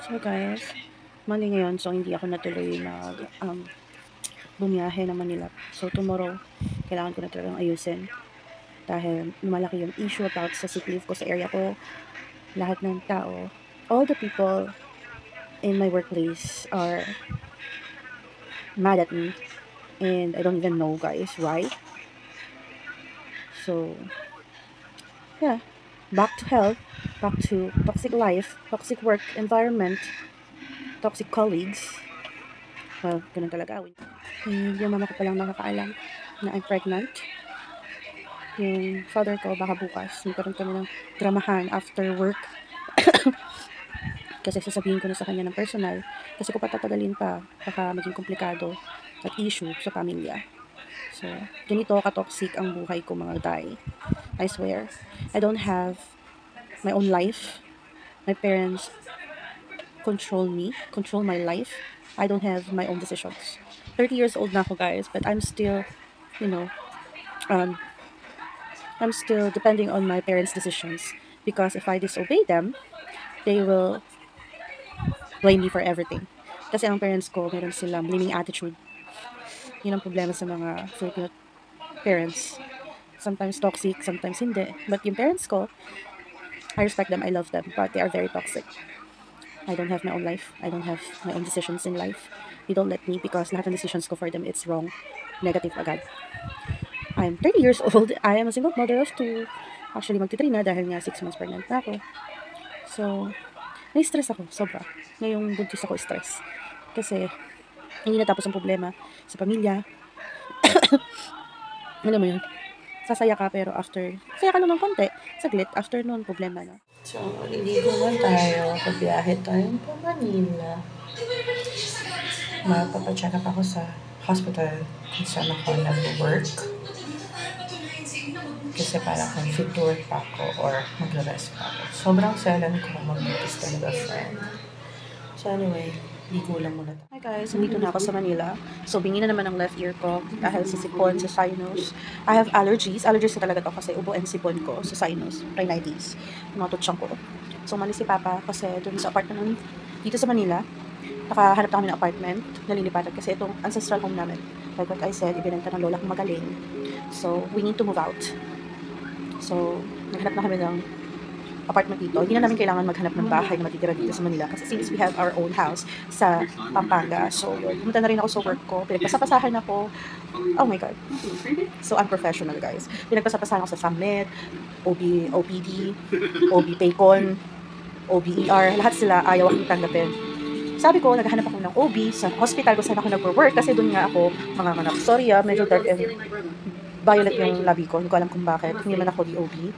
So guys, Monday ngayon, so hindi ako natuloy bumiyahe ng Manila. So tomorrow, kailangan ko na talagang ayusin dahil lumalaki yung issue about sa sick leave ko sa area ko. Lahat ng tao, all the people in my workplace are mad at me and I don't even know guys why. So yeah, back to health, back to toxic life, toxic work environment, toxic colleagues. Well, ganun talaga. And yung mama ko palang nakakaalam na I'm pregnant. Yung father ko, baka bukas, magkaroon kami ng dramahan after work. Kasi sasabihin ko na sa kanya ng personal. Kasi kung patatagalin pa, baka maging komplikado at issue sa pamilya. So, ganito ka-toxic ang buhay ko mga day. I swear. I don't have my own life. My parents control me, control my life. I don't have my own decisions. 30 years old na ako guys, but I'm still, you know, um, I'm still depending on my parents' decisions because if I disobey them, they will blame me for everything. Kasi ang parents ko, meron silang blaming attitude. Yun ang problema sa mga Filipino parents. Sometimes toxic, sometimes hindi. But yung parents ko, I respect them, I love them, but they are very toxic. I don't have my own life. I don't have my own decisions in life. They don't let me because lahat ng decisions ko for them, it's wrong. Negative agad. I'm 30 years old. I am a single mother of two. Actually, magti-3 na dahil nga 6 months pregnant na ako. So, na-stress ako, sobra. Ngayong buntis ako stress. Kasi, hindi natapos ang problema sa pamilya. Alam mo yun, sasaya ka pero after, saya ka lang ng konti, saglit, after nun, problema na. So, maliligo na tayo. Pagbiyahe tayo pa Manila. Mapapacheck up ako sa hospital kung saan ako nag-work. Kasi para kung fit to work pa ako or mag-rest pa ako. Sobrang selan ko mag-notice talaga, friend. So anyway, ligo lang muna tayo. Hi guys, nandito na ako sa Manila. So, bingi na naman ang left ear ko dahil sa sipon, sa sinus. I have allergies. Allergies na talaga to kasi ubo and sipon ko sa sinus, rhinitis, mga tutsang ko. So, umalis si Papa kasi dun sa apartment dito sa Manila. Nakahanap na kami ng apartment, nalilipatan kasi itong ancestral home namin. Like what I said, ibinenta ng lola kong magaling. So, we need to move out. So, naghanap na kami ng apartment dito. Hindi na namin kailangan maghanap ng bahay na matitira dito sa Manila kasi since we have our own house sa Pampanga. So, pumunta na rin ako sa work ko. Pinagpasapasahan ako. Oh my God. So unprofessional, guys. Pinagpasapasahan ako sa FAMED, OPD, OB Paycon, OBER. Lahat sila ayaw akong tanggapin. Sabi ko, naghahanap ako ng OB sa hospital kung saan ako nag-work kasi doon nga ako manganganak. Sorry medyo dark and violet yung labi ko. Hindi ko alam kung bakit. Hindi man ako DOB.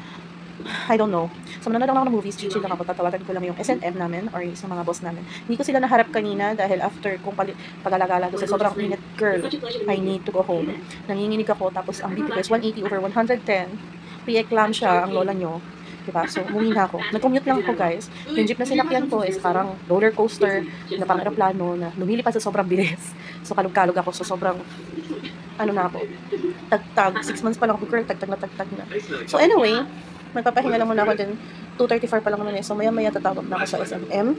I don't know. So, manonood lang ako ng movies, chill lang ako, tatawagan ko lang yung SNM namin or sa mga boss namin. Hindi ko sila naharap kanina dahil after kung pag-alagala doon sa sobrang init, girl, I need to go home. Nanginginig ako, tapos ang BP ko is 180 over 110. Pre-eclampsia ang lola nyo. Diba? So, umuwi na ako. Nag-commute lang ako, guys. Yung jeep na sinakyan ko is parang roller coaster na parang aeroplano na lumilipad sa sobrang bilis. So, kalog-kalog ako. So, sobrang ano na ako. Tagtag. 6 months pa lang ako, girl. Tagtag na. So, anyway, magpapahinga lang muna ako din. 2:34 pa lang naman eh. So, maya-maya tatawag na ako sa SMM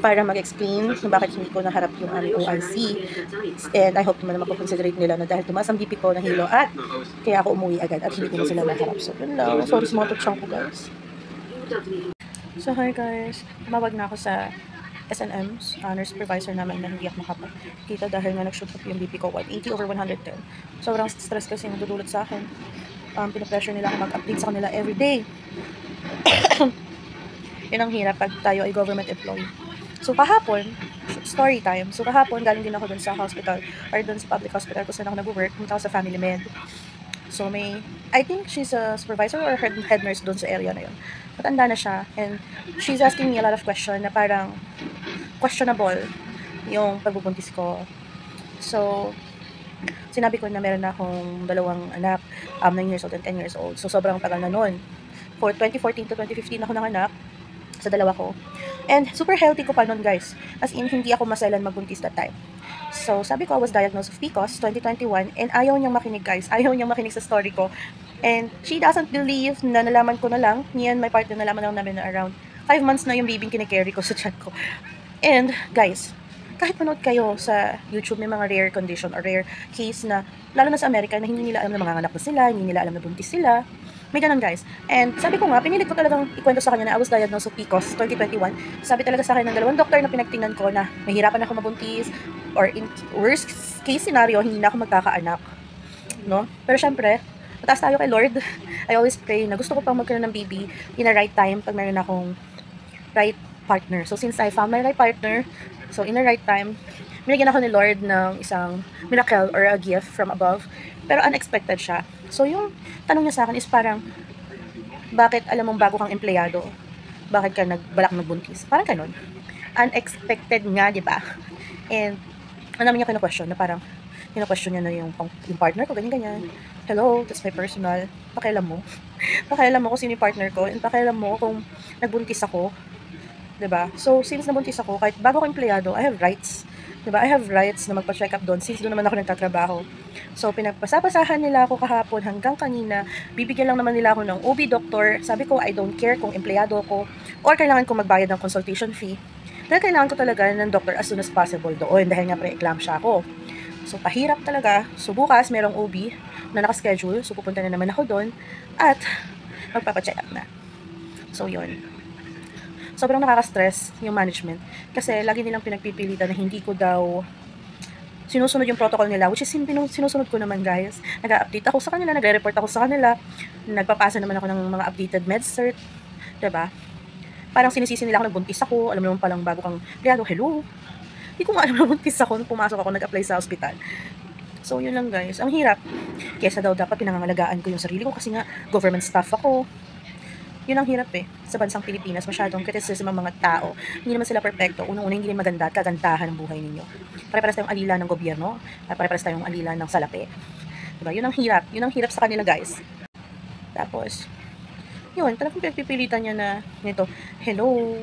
para mag-explain kung bakit hindi ko naharap yung aming OIC. And I hope naman mapakonsiderate nila na dahil tumaas ang BP ko na hilo at kaya ako umuwi agad at hindi ko na sila naharap. So, yun lang. Sorry sa mga tutsang ko, guys. So, hi guys. Tumawag na ako sa SNM, nurse supervisor namin na hindi ako makapagkita dahil nga nag-shoot up yung BP ko 180 over 110. Sobrang stress kasi nadudulot sa akin. Pinapressure nila ako mag-update sa kanila everyday. Yun ang hirap pag tayo ay government employee. So kahapon, story time. So kahapon, galing din ako dun sa hospital or dun sa public hospital kung saan ako nag-work. Pumunta ako sa Family Med. So I think she's a supervisor or head nurse dun sa area na yun. Matanda na siya. And she's asking me a lot of questions na parang questionable yung pagbubuntis ko. So, sinabi ko na meron na akong 2 anak, 9 years old and 10 years old. So, sobrang tagal na nun. For 2014 to 2015 ako nanganak sa dalawa ko. And super healthy ko pa nun, guys. As in, hindi ako maselan magbuntis that time. So, sabi ko, I was diagnosed with PCOS 2021 and ayaw niyang makinig, guys. Ayaw niyang makinig sa story ko. And she doesn't believe na nalaman ko na lang. Niyan, my partner, nalaman lang namin na around 5 months na yung baby kinikerry ko sa tiyan ko. And, guys, kahit manood kayo sa YouTube, may mga rare condition or rare case na, lalo na sa Amerika, na hindi nila alam na manganganak na sila, hindi nila alam na buntis sila. May ganun, guys. And sabi ko nga, pinilit ko talagang ikwento sa kanya na I was diagnosed with PCOS 2021. Sabi talaga sa akin ng dalawang doktor na pinagtingnan ko na mahirapan ako mabuntis or in worst case scenario, hindi na ako magkakaanak. No? Pero syempre, mataas tayo kay Lord. I always pray na gusto ko pang magkaroon ng baby in a right time pag meron akong right partner. So since I found my right partner, so in the right time, binigyan ako ni Lord ng isang miracle or a gift from above. Pero unexpected siya. So yung tanong niya sa akin is parang, bakit alam mong bago kang empleyado? Bakit ka balak nagbuntis? Parang ganun. Unexpected nga, di ba? And ang namin niya kina-question na parang, kina-question niya na yung partner ko, ganyan-ganyan. Hello, that's my personal. Pakialam mo. Pakialam mo kung sino yung partner ko. And pakialam mo kung nagbuntis ako. Diba? So, since nabuntis ako, kahit bago ko empleyado, I have rights. Diba? I have rights na magpa-check up doon since doon naman ako nagtatrabaho. So, pinagpasapasahan nila ako kahapon hanggang kanina. Bibigyan lang naman nila ako ng OB doctor. Sabi ko, I don't care kung empleyado ko or kailangan ko magbayad ng consultation fee. Dahil kailangan ko talaga ng doctor as soon as possible doon dahil nga pre-eclampsia ako. So, pahirap talaga. So, bukas, merong OB na nakaschedule. So, pupunta na naman ako doon at magpapacheck up na. So, yun. Sobrang nakaka-stress yung management kasi lagi nilang pinagpipilitan na hindi ko daw sinusunod yung protocol nila, which is sinusunod ko naman, guys. Nag-update ako sa kanila, nagre-report ako sa kanila, nagpapasa naman ako ng mga updated med cert, diba? Parang sinisisi nila ako, nagbuntis ako, alam naman palang bago kang empleyado, hello? Hindi ko nga alam na buntis ako nung pumasok ako, nag-apply sa hospital. So, yun lang, guys. Ang hirap. Kesa daw dapat pinangangalagaan ko yung sarili ko kasi nga government staff ako. Yun ang hirap sa bansang Pilipinas, masyadong criticism ang mga tao. Hindi naman sila perfecto. Unang-una, hindi rin maganda at kagandahan ng buhay ninyo. Pare-pares tayong alila ng gobyerno, pare-pares tayong alila ng salapi. Diba? Yun ang hirap. Yun ang hirap sa kanila, guys. Tapos, yun, talagang pinagpipilitan niya na nito, hello.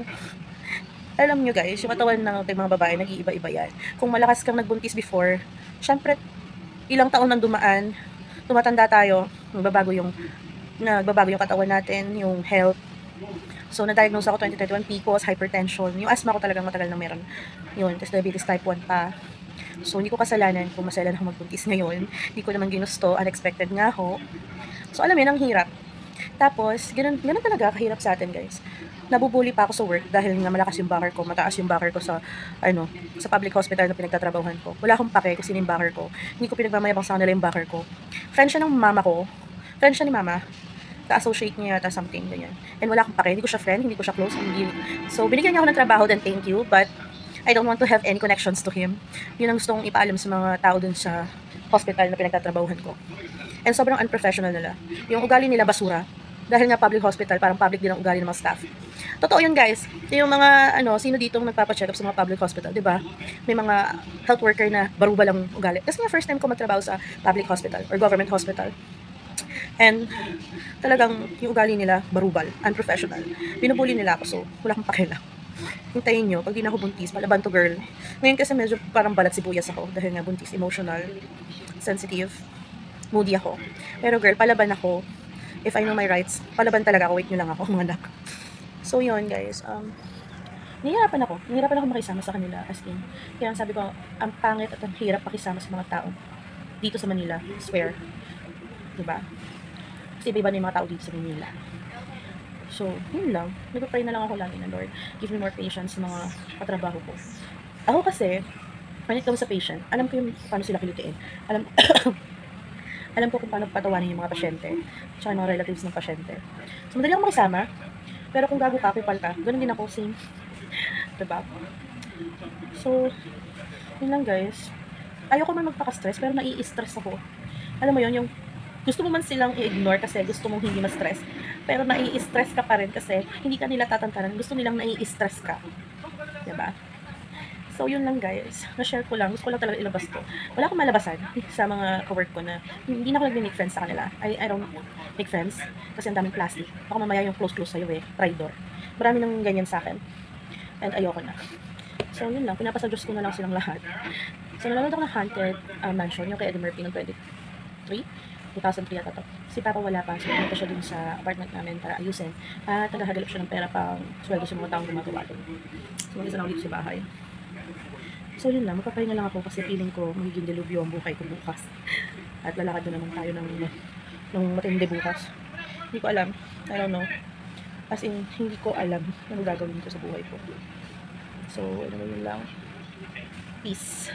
Alam nyo, guys, yung katawan ng mga babae, nag-iiba-iba yan. Kung malakas kang nagbuntis before, syempre, ilang taon nang dumaan, tumatanda tayo, nagbabago yung katawan natin, yung health. So, na-diagnose ako 2021 PCOS, hypertension. Yung asthma ko talagang matagal na meron. Yun, tapos diabetes type 1 pa. So, hindi ko kasalanan kung masalan ako magbuntis ngayon. Hindi ko naman ginusto, unexpected nga ho. So, alam mo yun, ang hirap. Tapos, ganun talaga kahirap sa atin, guys. Nabubuli pa ako sa work dahil nga malakas yung backer ko, mataas yung backer ko sa public hospital na pinagtatrabahuhan ko. Wala akong pake kung sino yung backer ko. Hindi ko pinagmamayabang sa kanila yung backer ko. Friend siya ng mama ko. Friend siya ni mama. Ka-associate niya yata something, ganyan. And wala akong pake. Hindi ko siya friend, hindi ko siya close. So, binigyan niya ako ng trabaho, then thank you. But, I don't want to have any connections to him. Yun ang gustong ipaalam sa mga tao dun sa hospital na pinagtatrabahuhan ko. And sobrang unprofessional nila. Yung ugali nila basura. Dahil nga public hospital, parang public din ang ugali ng mga staff. Totoo yun, guys. Yung mga, sino dito nagpapacheck up sa mga public hospital, di ba? May mga health worker na barubal ang ugali. Kasi nga first time ko magtrabaho sa public hospital or government hospital. And talagang yung ugali nila, barubal, unprofessional. Binubuli nila ako, so wala akong pakialam. Hintayin nyo, pag di na ako buntis, palaban to girl. Ngayon kasi medyo parang balat sibuyas ako dahil nga buntis, emotional, sensitive, moody ako. Pero girl, palaban ako. If I know my rights, palaban talaga ako. Wait nyo lang ako, mga anak. So yun, guys. Nahihirapan ako makisama sa kanila, as in. Kaya sabi ko, ang pangit at ang hirap pakisama sa mga tao dito sa Manila, swear. Diba? Kasi iba na yung mga tao dito sa Manila. So, yun lang. Nagpapray na lang ako lagi na, Lord, give me more patience sa mga katrabaho ko. Ako kasi, when it comes sa patient, alam ko yung paano sila kilitiin. Alam ko kung paano patawanin yung mga pasyente, tsaka yung mga relatives ng pasyente. So, madali ako makisama, pero kung gago ka, pipal ka, ganun din ako, same. Diba? So, yun lang, guys. Ayoko man magpaka-stress, pero nai-stress ako. Alam mo yun, yung gusto mo man silang i-ignore kasi gusto mong hindi ma-stress, pero nai-stress ka pa rin kasi hindi ka nila tatantanan, gusto nilang nai-stress ka. Diba? So, yun lang, guys. Na-share ko lang. Gusto ko lang talaga ilabas to. Wala akong malabasan sa mga ka-work ko na hindi na ako nag-make friends sa kanila. I don't make friends kasi ang daming plastic. Baka mamaya yung close sa'yo traitor. Marami nang ganyan sa akin. And ayoko na. So, yun lang. Pinapasa Diyos ko na lang silang lahat. So, nanonood ako ng Haunted Mansion, yung kay Eddie Murphy ng 23. 2,003 yata to. Si Papa wala pa, so pumunta siya dun sa apartment namin para ayusin. At naghahanap siya ng pera pang sweldo sa mga taong gumagawa doon. So mag-isa lang ako dito sa bahay. So yun lang, magpapahinga lang ako kasi feeling ko magiging delubyo ang buhay ko bukas. At lalakad na naman tayo ng matindi bukas. Hindi ko alam. I don't know. As in, hindi ko alam ano gagawin ko sa buhay ko. So, ano yun lang. Peace.